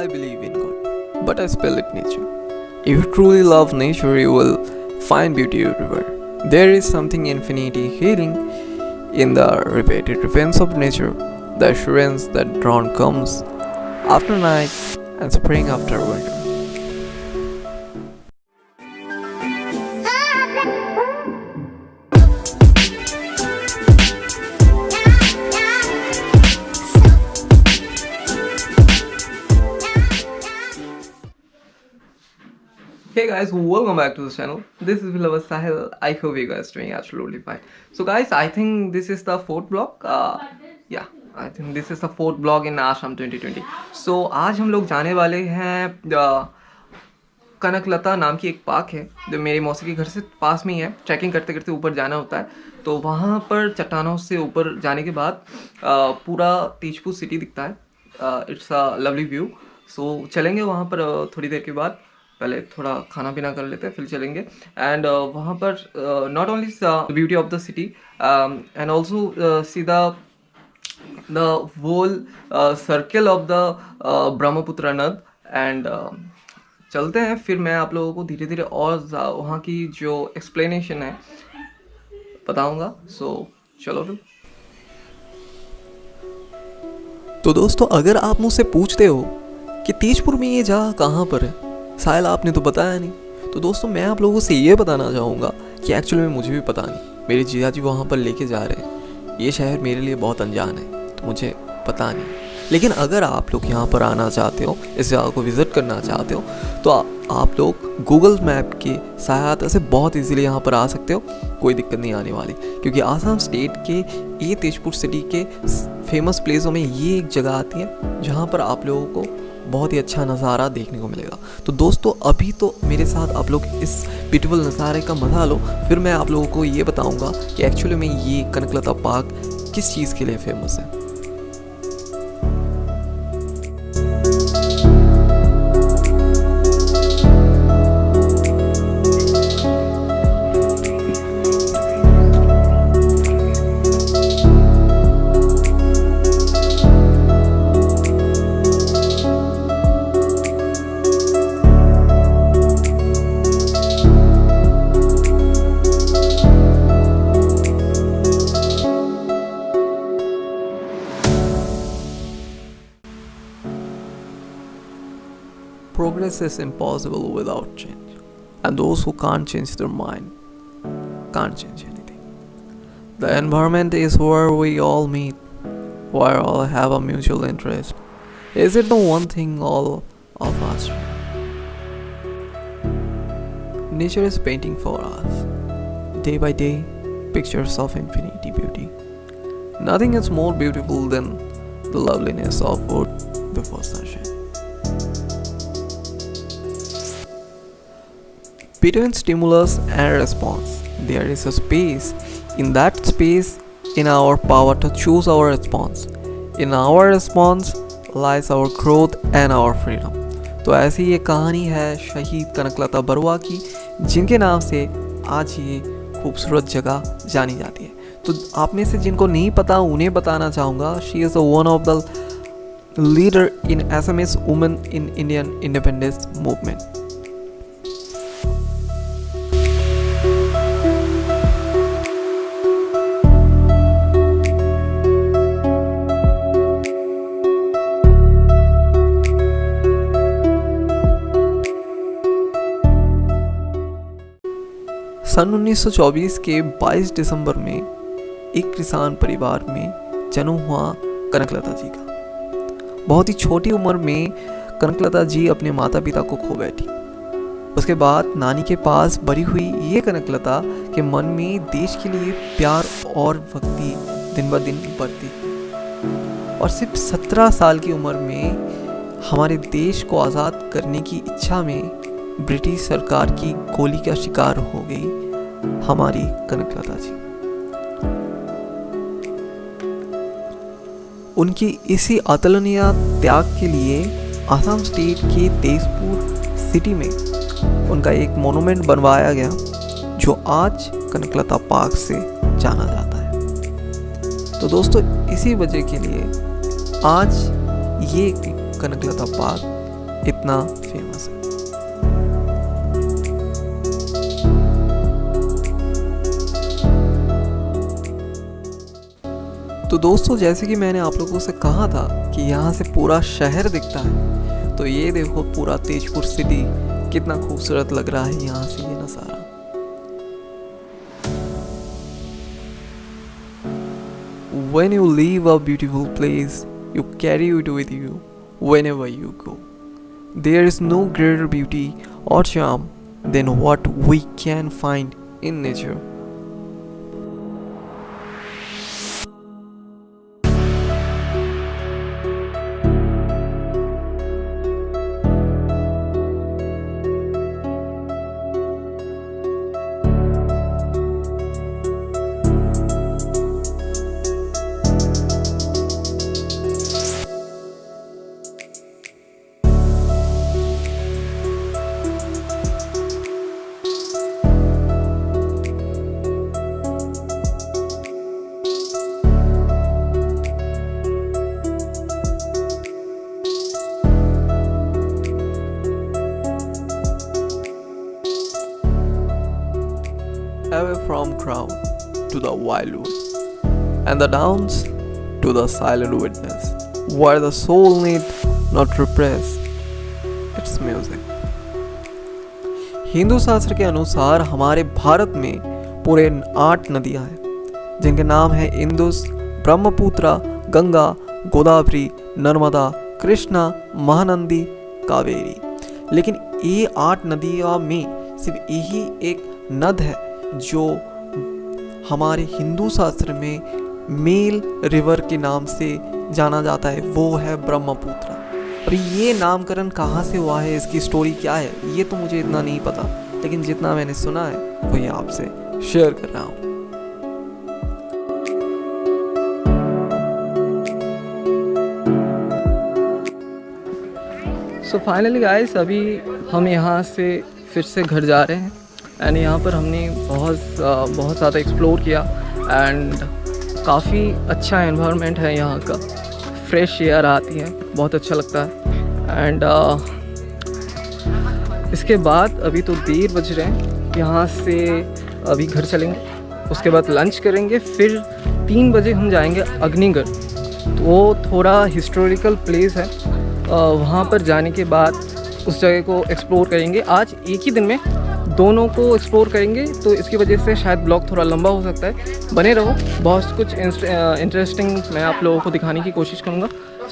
I believe in God, but I spell it nature. If you truly love nature, you will find beauty everywhere. There is something infinity healing in the repeated defense of nature, the assurance that dawn comes after night and spring after winter. Hey guys, welcome back to the channel. This is Vilawas Sahil. I hope you guys doing absolutely fine. So guys, I think this is the fourth vlog. I think this is the fourth vlog in Ashram 2020. So आज हम लोग जाने वाले हैं कनकलता नाम की एक park है जो मेरी मौसी के घर से पास में ही है. ट्रैकिंग करते करते ऊपर जाना होता है, तो वहाँ पर चट्टानों से ऊपर जाने के बाद पूरा तेजपुर सिटी दिखता है. It's a lovely view. So चलेंगे वहाँ पर थोड़ी देर के बाद. पहले थोड़ा खाना पीना कर लेते हैं, फिर चलेंगे. एंड वहाँ पर not only beauty of the city and also see the whole circle of the Brahmaputra नद. एंड चलते हैं, फिर मैं आप लोगों को धीरे धीरे और वहाँ की जो एक्सप्लेनेशन है बताऊँगा. सो चलो फिर. तो दोस्तों, अगर आप मुझसे पूछते हो कि तेजपुर में ये जगह कहाँ पर है, साहिल आपने तो बताया नहीं, तो दोस्तों मैं आप लोगों से ये बताना चाहूँगा कि एक्चुअली में मुझे भी पता नहीं. मेरे जीजा जी वहाँ पर लेके जा रहे हैं. ये शहर मेरे लिए बहुत अनजान है, तो मुझे पता नहीं. लेकिन अगर आप लोग यहाँ पर आना चाहते हो, इस जगह को विज़िट करना चाहते हो, तो आप लोग गूगल मैप की सहायता से बहुत इजीली यहाँ पर आ सकते हो. कोई दिक्कत नहीं आने वाली, क्योंकि आसाम स्टेट के ये तेजपुर सिटी के फेमस प्लेसों में ये एक जगह आती है जहाँ पर आप लोगों को बहुत ही अच्छा नज़ारा देखने को मिलेगा. तो दोस्तों, अभी तो मेरे साथ आप लोग इस ब्यूटीफुल नज़ारे का मज़ा लो, फिर मैं आप लोगों को ये बताऊंगा कि एक्चुअली में ये कनकलता पार्क किस चीज़ के लिए फेमस है. Progress is impossible without change, and those who can't change their mind can't change anything. The environment is where we all meet, where all have a mutual interest. Is it the one thing all of us share? Nature is painting for us, day by day, pictures of infinity beauty. Nothing is more beautiful than the loveliness of wood before sunshine. Between stimulus and response, there is a space. In that space, in our power to choose our response. In our response lies our growth and our freedom. तो ऐसी ये कहानी है शहीद कनकलता बरुआ की, जिनके नाम से आज ये खूबसूरत जगह जानी जाती है. तो आप में से जिनको नहीं पता, उन्हें बताना चाहूँगा, she is one of the leader in Assamese women in Indian independence movement. सन 1924 के 22 दिसंबर में एक किसान परिवार में जन्म हुआ कनकलता जी का. बहुत ही छोटी उम्र में कनकलता जी अपने माता पिता को खो बैठी. उसके बाद नानी के पास बड़ी हुई ये कनकलता के मन में देश के लिए प्यार और भक्ति दिन ब दिन बढ़ती, और सिर्फ 17 साल की उम्र में हमारे देश को आज़ाद करने की इच्छा में ब्रिटिश सरकार की गोली का शिकार हो गई हमारी कनकलता जी. उनकी इसी अतुलनीय त्याग के लिए आसाम स्टेट के तेजपुर सिटी में उनका एक मोनूमेंट बनवाया गया, जो आज कनकलता पार्क से जाना जाता है. तो दोस्तों, इसी वजह के लिए आज ये कनकलता पार्क इतना फेमस है। तो दोस्तों, जैसे कि मैंने आप लोगों से कहा था कि यहाँ से पूरा शहर दिखता है, तो ये देखो पूरा तेजपुर सिटी कितना खूबसूरत लग रहा है यहाँ से ये नज़ारा। When you leave a beautiful place, you carry it with you whenever you go. There is no greater beauty or charm than what we can find in nature. Away from crowd to the wildwood, and the downs to the silent witness, where the soul need not repress its music. Hindu शास्त्र के अनुसार हमारे भारत में पूरे 8 नदियां हैं, जिनके नाम है इंदुस, ब्रह्मपुत्र, गंगा, गोदावरी, नर्मदा, कृष्णा, महानंदी, कावेरी। लेकिन ये 8 नदियों में सिर्फ यही एक नद है जो हमारे हिंदू शास्त्र में मेल रिवर के नाम से जाना जाता है, वो है ब्रह्मपुत्र। और ये नामकरण कहाँ से हुआ है, इसकी स्टोरी क्या है, ये तो मुझे इतना नहीं पता, लेकिन जितना मैंने सुना है वो ये आपसे शेयर कर रहा हूँ। सो फाइनली गाइस, अभी हम यहाँ से फिर से घर जा रहे हैं एंड यहाँ पर हमने बहुत ज़्यादा एक्सप्लोर किया एंड काफ़ी अच्छा एनवायरनमेंट है यहाँ का, फ्रेश एयर आती है, बहुत अच्छा लगता है। एंड इसके बाद अभी तो देर बज रहे हैं, यहाँ से अभी घर चलेंगे, उसके बाद लंच करेंगे, फिर 3 बजे हम जाएंगे अग्निगढ़। तो वो थोड़ा हिस्टोरिकल प्लेस है, वहाँ पर जाने के बाद उस जगह को एक्सप्लोर करेंगे। आज एक ही दिन में दोनों को एक्सप्लोर करेंगे, तो इसकी वजह से शायद ब्लॉग थोड़ा लंबा हो सकता है। बने रहो, बहुत कुछ इंटरेस्टिंग मैं आप लोगों को दिखाने की कोशिश करूँगा।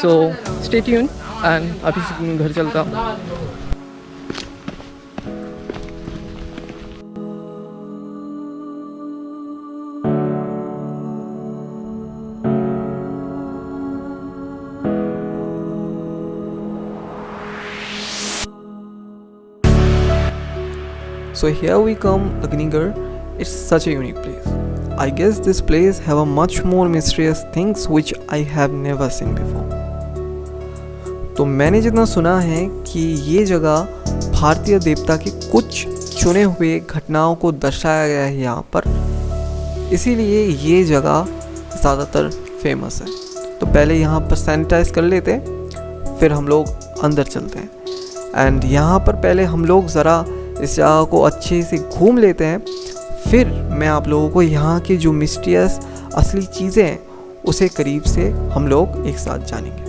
सो स्टे ट्यून एंड अभी से घर चलता हूँ। So here we come, Agnigarh. It's such a unique place. I guess this place have a much more mysterious things which I have never seen before. तो मैंने जितना सुना है कि ये जगह भारतीय देवता की कुछ चुने हुए घटनाओं को दर्शाया गया है यहाँ पर, इसीलिए ये जगह ज़्यादातर फेमस है। तो पहले यहाँ पर सैनिटाइज कर लेते हैं, फिर हम लोग अंदर चलते हैं एंड यहाँ पर पहले हम लोग ज़रा इस जगह को अच्छे से घूम लेते हैं, फिर मैं आप लोगों को यहाँ की जो मिस्टीरियस असली चीज़ें हैं उसे करीब से हम लोग एक साथ जानेंगे।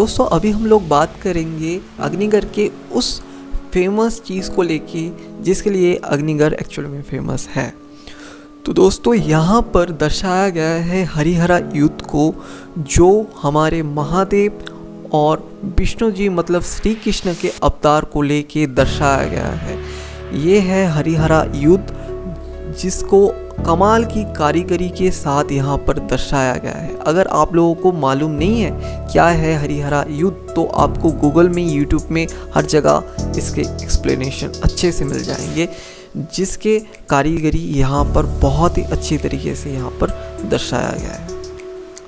दोस्तों अभी हम लोग बात करेंगे अग्निगढ़ के उस फेमस चीज़ को लेके जिसके लिए अग्निगढ़ एक्चुअली में फेमस है। तो दोस्तों यहाँ पर दर्शाया गया है हरिहरा युद्ध को, जो हमारे महादेव और विष्णु जी मतलब श्री कृष्ण के अवतार को लेके दर्शाया गया है। ये है हरिहरा युद्ध, जिसको कमाल की कारीगरी के साथ यहाँ पर दर्शाया गया है। अगर आप लोगों को मालूम नहीं है क्या है हरिहरा युद्ध, तो आपको गूगल में, यूट्यूब में, हर जगह इसके एक्सप्लेनेशन अच्छे से मिल जाएंगे, जिसके कारीगरी यहाँ पर बहुत ही अच्छी तरीके से यहाँ पर दर्शाया गया है।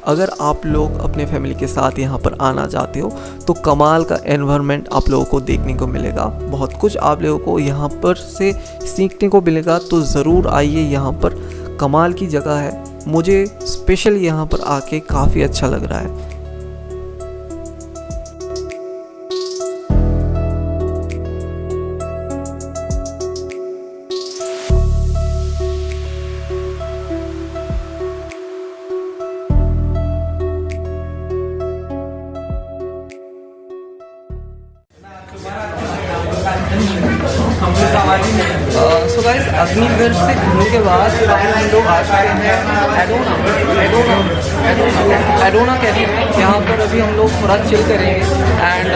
अगर आप लोग अपने फैमिली के साथ यहाँ पर आना चाहते हो तो कमाल का एनवायरनमेंट आप लोगों को देखने को मिलेगा, बहुत कुछ आप लोगों को यहाँ पर से सीखने को मिलेगा। तो ज़रूर आइए, यहाँ पर कमाल की जगह है। मुझे स्पेशल यहाँ पर आके काफ़ी अच्छा लग रहा है। सो गाइस, अग्निगढ़ से घूमने के बाद हम लोग आ चुके हैं एडोना कैफे में। यहाँ पर अभी हम लोग थोड़ा चिल करेंगे and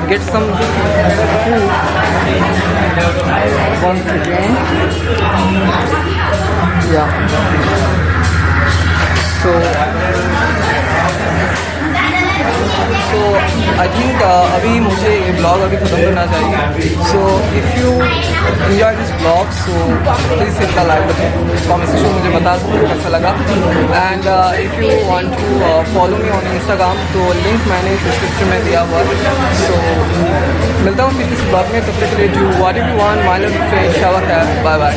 get some food once again. या सो आई थिंक अभी मुझे ये ब्लॉग अभी ख़त्म करना चाहिए। So if you enjoy this blog so please hit the like button, comment section में मुझे बता दो कैसा लगा। And if you want to follow me on Instagram तो लिंक मैंने डिस्क्रिप्शन में दिया हुआ है। सो मिलता हूँ फिर इस ब्लॉग में, तब तक के लिए do what you want, my love friend, bye bye.